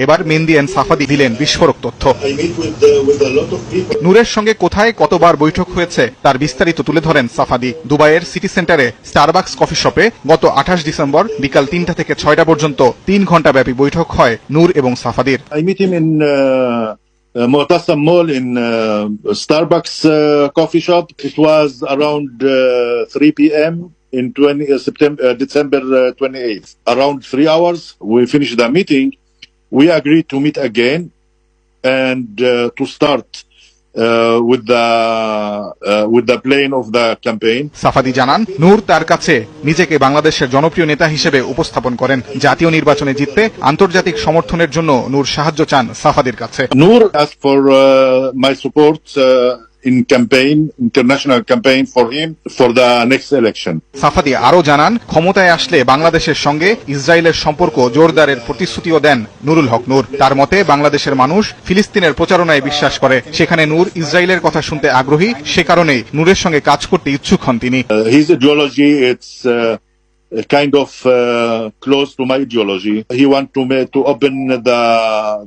এবার মেহেদী and Safadi দিলেন বিস্ফোরক তথ্য। নূরের সঙ্গে কোথায় কতবার বৈঠক হয়েছে তার বিস্তারিত তুলে ধরেন সাফাদি। দুবাইয়ের সিটি সেন্টারে স্টারবাকস কফি শপে গত 28 ডিসেম্বর বিকাল 3টা থেকে 6টা পর্যন্ত 3 ঘণ্টা ব্যাপী বৈঠক হয় নূর এবং সাফাদির। Mu'tasim Mall in Starbucks coffee shop. It was around 3 p.m. in December 28th. Around 3 hours, we finished the meeting. We agreed to meet again and to start with the plan of the campaign. Safadi জানান, নূর তার কাছে নিজেকে বাংলাদেশের জনপ্রিয় নেতা হিসেবে উপস্থাপন করেন। জাতীয় নির্বাচনে জিততে আন্তর্জাতিক সমর্থনের জন্য নূর সাহায্য চান সাফাদির কাছে। Noor asked for my support in international campaign for him for the next election. Safadi আরো জানান, ক্ষমতায় আসলে বাংলাদেশের সঙ্গে ইসরায়েলের সম্পর্ক জোরদারের প্রতিশ্রুতিও দেন নুরুল হক নূর। তার মতে বাংলাদেশের মানুষ ফিলিস্তিনের প্রচারণায় বিশ্বাস করে, সেখানে নূর ইসরায়েলের কথা শুনতে আগ্রহী, সে কারণেই নূরের সঙ্গে কাজ করতে ইচ্ছুক হন তিনি। His ideology, it's kind of close to my ideology. He want to open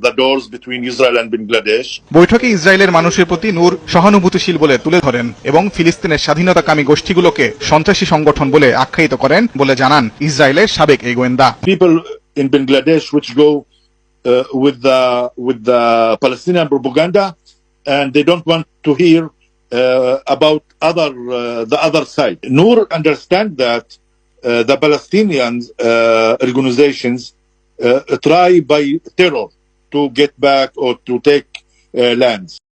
the doors between Israel and Bangladesh. বৈঠকে ইসরায়েলের মানুষের প্রতি নূর সহানুভূতিশীল বলে তুলে ধরেন এবং ফিলিস্তিনের স্বাধীনতাকামী গোষ্ঠীগুলোকে সন্ত্রাসী সংগঠন বলে আখ্যায়িত করেন বলে জানান ইসরায়েলের সাবেক এই গোয়েন্দা। People in Bangladesh which go with the Palestinian propaganda and they don't want to hear about the other side. Noor understand that the Palestinian organizations try by terror to get back or to take lands.